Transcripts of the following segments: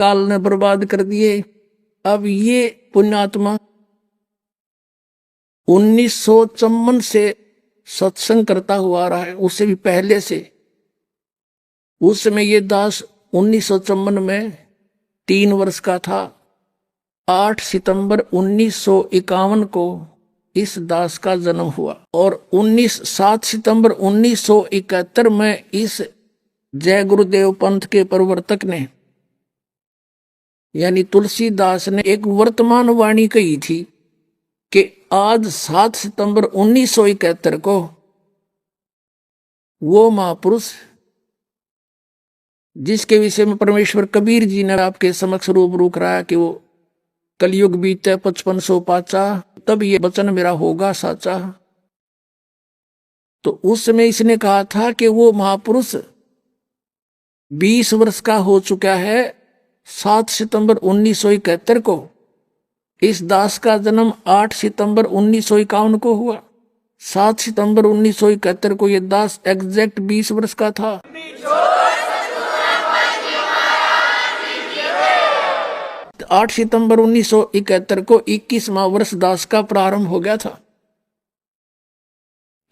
काल ने बर्बाद कर दिए। अब ये पुण्यात्मा 1954 से सत्संग करता हुआ आ रहा है, उससे भी पहले से। उस समय ये दास 1954 में 3 वर्ष का था। 8 सितंबर 1951 को इस दास का जन्म हुआ और 7 सितंबर 1971 में इस जय गुरुदेव पंथ के प्रवर्तक ने यानी तुलसीदास ने एक वर्तमान वाणी कही थी कि आज 7 सितंबर 1971 को वो महापुरुष जिसके विषय में परमेश्वर कबीर जी ने आपके समक्ष रूबरू कराया कि वो कलयुग बीते 5500 पाचा, तब ये वचन मेरा होगा साचा। तो उस समय इसने कहा था कि वो महापुरुष 20 वर्ष का हो चुका है। 7 सितंबर 1971 को इस दास का जन्म 8 सितंबर 1951 को हुआ। 7 सितंबर 1971 को यह दास एग्जैक्ट 20 वर्ष का था। 8 सितंबर 1971 को 21वां वर्ष दास का प्रारंभ हो गया था।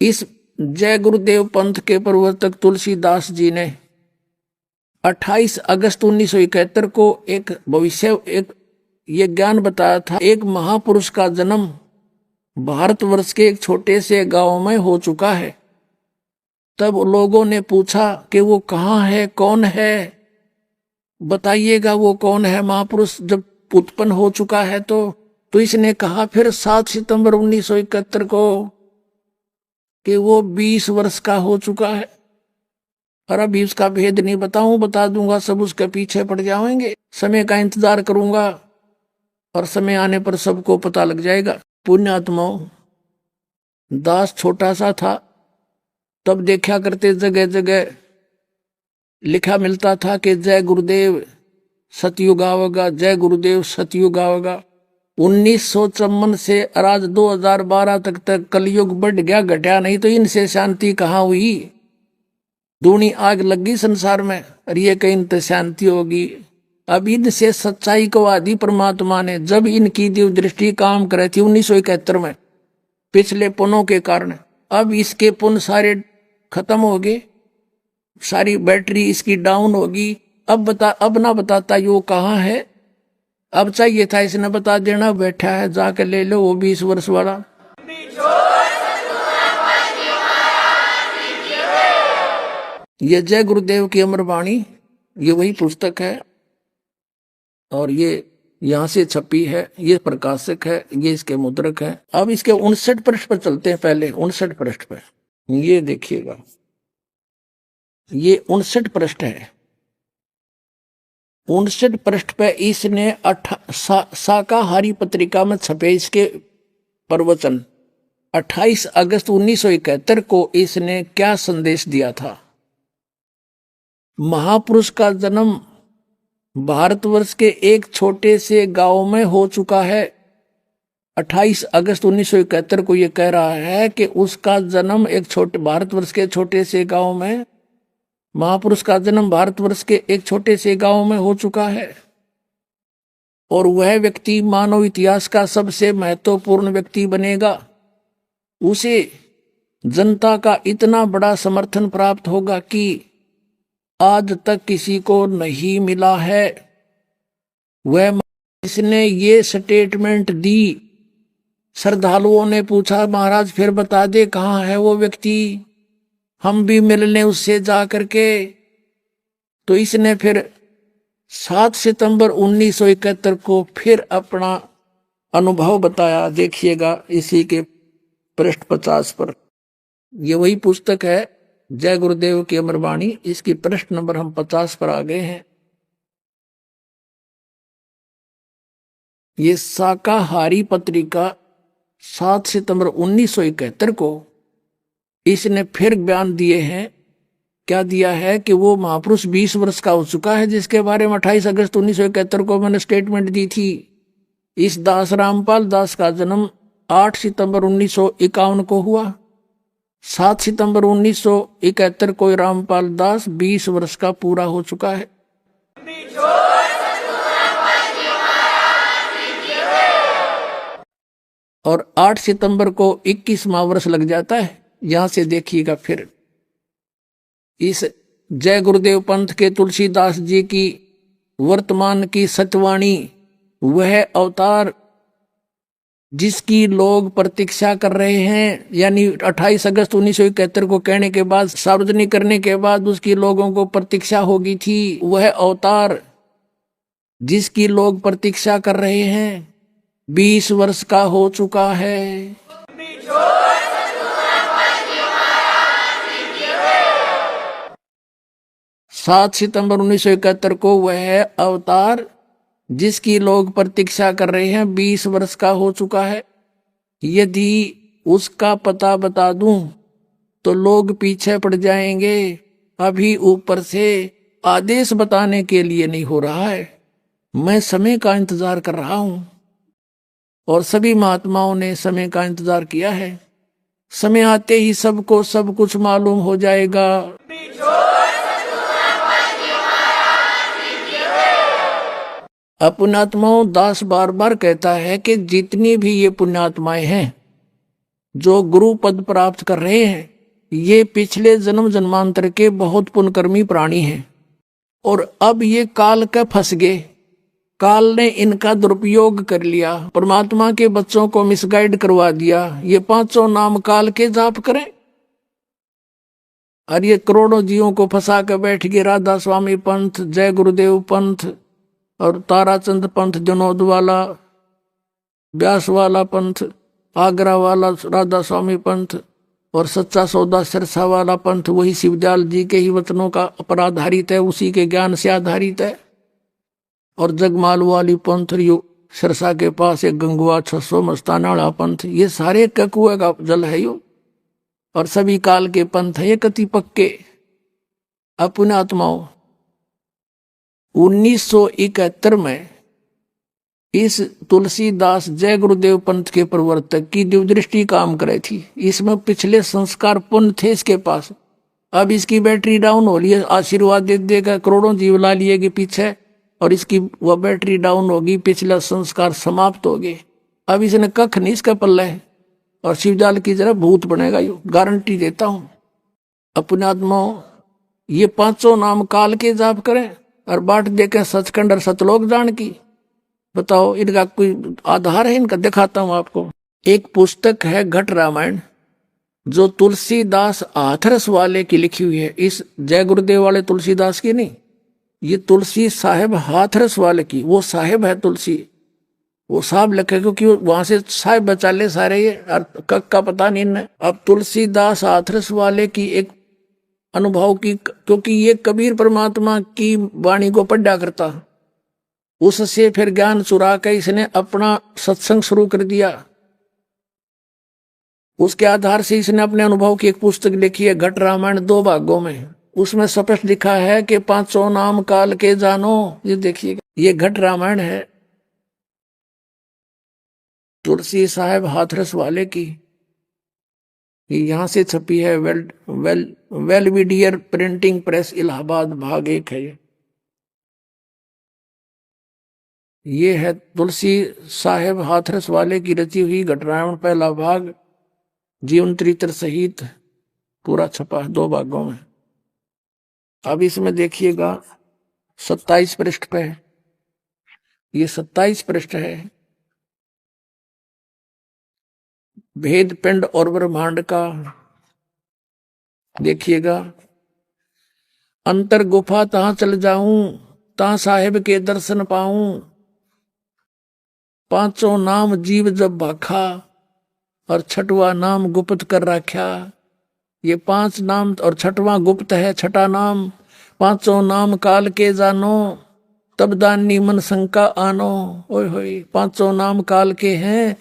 इस जय गुरुदेव पंथ के प्रवर्तक तुलसीदास जी ने 28 अगस्त 1971 को एक ये ज्ञान बताया था। एक महापुरुष का जन्म भारतवर्ष के एक छोटे से गांव में हो चुका है। तब लोगों ने पूछा कि वो कहाँ है, कौन है, बताइएगा वो कौन है महापुरुष जब उत्पन्न हो चुका है। तो इसने कहा फिर 7 सितंबर 1971 को कि वो 20 वर्ष का हो चुका है। और अभी उसका भेद नहीं बता दूंगा, सब उसके पीछे पड़ जाएंगे। समय का इंतजार करूंगा और समय आने पर सबको पता लग जाएगा। पुण्यात्माओं, दास छोटा सा था तब देखा करते जगह जगह लिखा मिलता था कि जय गुरुदेव सतयुग आवेगा, जय गुरुदेव सतयुग आवेगा। 1954 से आज 2012 तक कलयुग बढ़ गया, घटा नहीं। तो इनसे शांति कहाँ हुई? दूनी आग लगी संसार में और ये कहीं इनसे शांति होगी। अब इनसे सच्चाई को आदि परमात्मा ने जब इनकी दिव्य दृष्टि काम करे थी 1971 में पिछले पुनों के कारण, अब इसके पुन सारे खत्म हो गए, सारी बैटरी इसकी डाउन होगी। अब ना बताता यो कहाँ है। अब चाहिए था इसने बता देना, बैठा है जाके ले लो वो 20 वर्ष वाला। ये जय गुरुदेव की अमर वाणी, ये वही पुस्तक है और ये यहां से छपी है, ये प्रकाशक है, ये इसके मुद्रक है। अब इसके 59 पृष्ठ पर चलते हैं। पहले 59 पृष्ठ पर ये देखिएगा, ये 59 पृष्ठ है। 59 पृष्ठ पे इसने शाकाहारी पत्रिका में छपे इसके प्रवचन 28 अगस्त 1971 को इसने क्या संदेश दिया था। महापुरुष का जन्म भारतवर्ष के एक छोटे से गांव में हो चुका है। 28 अगस्त 1971 को यह कह रहा है कि उसका जन्म एक छोटे भारतवर्ष के छोटे से गांव में, महापुरुष का जन्म भारतवर्ष के एक छोटे से गांव में हो चुका है और वह व्यक्ति मानव इतिहास का सबसे महत्वपूर्ण व्यक्ति बनेगा। उसे जनता का इतना बड़ा समर्थन प्राप्त होगा कि आज तक किसी को नहीं मिला है। वह इसने ये स्टेटमेंट दी। श्रद्धालुओं ने पूछा महाराज फिर बता दे कहाँ है वो व्यक्ति, हम भी मिल लें उससे जा करके। तो इसने फिर 7 सितंबर 1971 को फिर अपना अनुभव बताया। देखिएगा इसी के पृष्ठ 50 पर, ये वही पुस्तक है जय गुरुदेव की अमर वाणी। इसकी पृष्ठ नंबर हम 50 पर आ गए हैं। ये शाकाहारी पत्रिका 7 सितंबर 1971 को इसने फिर बयान दिए हैं। क्या दिया है कि वो महापुरुष 20 वर्ष का हो चुका है, जिसके बारे में 28 अगस्त 1971 को मैंने स्टेटमेंट दी थी। इस दास रामपाल दास का जन्म 8 सितंबर 1951 को हुआ। 7 सितंबर 1971 को रामपाल दास 20 वर्ष का पूरा हो चुका है। और 8 सितंबर को 21वां वर्ष लग जाता है। यहां से देखिएगा फिर इस जय गुरुदेव पंथ के तुलसीदास जी की वर्तमान की सतवाणी, वह अवतार जिसकी लोग प्रतीक्षा कर रहे हैं, यानी 28 अगस्त 1971 को कहने के बाद, सार्वजनिक करने के बाद उसकी लोगों को प्रतीक्षा होगी थी, वह अवतार जिसकी लोग प्रतीक्षा कर रहे हैं 20 वर्ष का हो चुका है। 7 सितंबर 1971 को वह अवतार जिसकी लोग प्रतीक्षा कर रहे हैं 20 वर्ष का हो चुका है। यदि उसका पता बता दूं तो लोग पीछे पड़ जाएंगे। अभी ऊपर से आदेश बताने के लिए नहीं हो रहा है, मैं समय का इंतजार कर रहा हूं और सभी महात्माओं ने समय का इंतजार किया है। समय आते ही सबको सब कुछ मालूम हो जाएगा। पुण्यात्माओं, दास बार बार कहता है कि जितनी भी ये पुण्यात्माएं हैं जो गुरु पद प्राप्त कर रहे हैं, ये पिछले जन्म जन्मांतर के बहुत पुण्यकर्मी प्राणी हैं और अब ये काल के फंस गए। काल ने इनका दुरुपयोग कर लिया, परमात्मा के बच्चों को मिसगाइड करवा दिया। ये 500 नाम काल के जाप करें और ये करोड़ों जीवों को फंसा कर बैठ गए। राधा स्वामी पंथ, जय गुरुदेव पंथ और ताराचंद पंथ, जनोद वाला, व्यास वाला पंथ, आगरा वाला राधा स्वामी पंथ और सच्चा सौदा सिरसा वाला पंथ वही शिवदयाल जी के ही वचनों का पर आधारित है, उसी के ज्ञान से आधारित है। और जगमाल वाली पंथ, सिरसा के पास एक गंगुआ 600 मस्तानाड़ा पंथ, ये सारे कुएं का जल है यो, और सभी काल के पंथ है ये कति पक्के। अपने आत्माओं, 1971 में इस तुलसीदास जय गुरुदेव पंथ के प्रवर्तक की दिव्यदृष्टि काम करे थी। इसमें पिछले संस्कार पुण्य थे इसके पास। अब इसकी बैटरी डाउन हो रही है, आशीर्वाद दे देगा, करोड़ों जीव ला लिएगी पीछे और इसकी वह बैटरी डाउन होगी, पिछला संस्कार समाप्त हो गए। अब इसने कख नहीं इसका पल्ला है और शिवजाल की जरा भूत बनेगा, यो गारंटी देता हूं। अपने आत्माओं, ये 500 नाम काल के जाप करें और बाट देकर सचखंड और सतलोक जान की। बताओ इनका कोई आधार है? इनका दिखाता हूं आपको। एक पुस्तक है घट रामायण, जो तुलसीदास हाथरस वाले की लिखी हुई है। इस जय गुरुदेव वाले तुलसीदास की नहीं, ये तुलसी साहेब हाथरस वाले की। वो साहेब है तुलसी, वो साहब लिखे क्योंकि वहां से साहेब बचा ले सारे, ये कक का पता नहीं इन्हें। अब तुलसीदास हाथरस वाले की एक अनुभव की, क्योंकि ये कबीर परमात्मा की वाणी को पढ़ा करता, उससे फिर ज्ञान चुरा के इसने अपना सत्संग शुरू कर दिया। उसके आधार से इसने अपने अनुभव की एक पुस्तक लिखी है घट रामायण 2 भागों में। उसमें स्पष्ट लिखा है कि 500 नाम काल के जानो। ये देखिएगा, ये घट रामायण है तुलसी साहेब हाथरस वाले की। यहां से छपी है, वेलविडियर प्रिंटिंग प्रेस इलाहाबाद, भाग 1 है ये है तुलसी साहेब हाथरस वाले की रची हुई घट रामायण, पहला भाग जीवन चरित्र सहित पूरा छपा है 2 भागों में। अब इसमें देखिएगा 27 पृष्ठ पे है, ये 27 पृष्ठ है। भेद पिंड और ब्रह्मांड का देखिएगा। अंतर गुफा तहां चल जाऊं, तहां साहेब के दर्शन पाऊं। 500 नाम जीव जब भाखा और 6वां नाम गुप्त कर रखा। ये 5 नाम और 6वां गुप्त है, 6ठा नाम। 500 नाम काल के जानो, तब दानी मन शंका आनो। ओए होए, 500 नाम काल के हैं,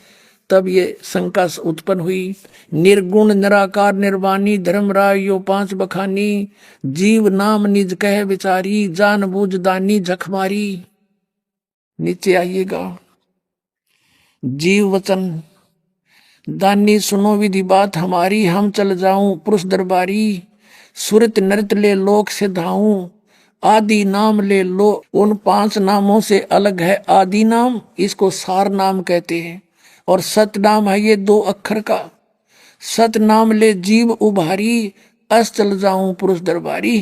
तब ये शंका उत्पन्न हुई। निर्गुण निराकार निर्वाणी धर्मराय यो 5 बखानी। जीव नाम निज कह विचारी, जान बूझ दानी जखमारी। नीचे आइएगा। जीव वचन दानी सुनो विधि बात हमारी, हम चल जाऊं पुरुष दरबारी। सुरत नृत ले लोक से धाऊं, आदि नाम ले लो। उन 5 नामों से अलग है आदि नाम, इसको सार नाम कहते हैं। और सत नाम है ये 2 अक्षर का। सत नाम ले जीव उभारी, अस चल जाऊं पुरुष दरबारी।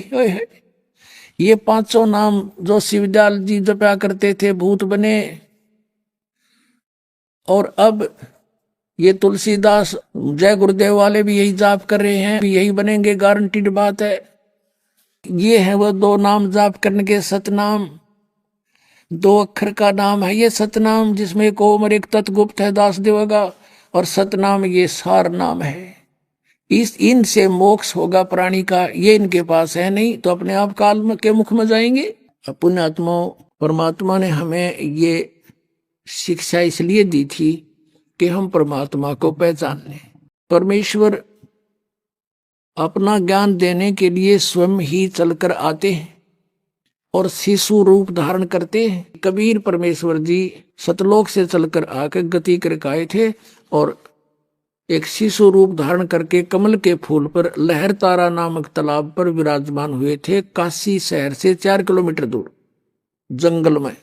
ये 500 नाम जो शिवदयाल जी जपा करते थे भूत बने। और अब ये तुलसीदास जय गुरुदेव वाले भी यही जाप कर रहे हैं, भी यही बनेंगे, गारंटीड बात है। ये है वो 2 नाम जाप करने के सतनाम। 2 अक्षर का नाम है ये सतनाम, जिसमें एक ओम और एक तत्गुप्त है दास देवगा। और सतनाम ये सार नाम है। इनसे मोक्ष होगा प्राणी का, ये इनके पास है नहीं तो अपने आप काल में के मुख में जाएंगे। पुण्यात्मा परमात्मा ने हमें ये शिक्षा इसलिए दी थी कि हम परमात्मा को पहचान लें। परमेश्वर अपना ज्ञान देने के लिए स्वयं ही चलकर आते हैं और शिशु रूप धारण करते हैं। कबीर परमेश्वर जी सतलोक से चलकर आकर गति कर आए थे और एक शिशु रूप धारण करके कमल के फूल पर लहर तारा नामक तालाब पर विराजमान हुए थे, काशी शहर से 4 किलोमीटर दूर जंगल में।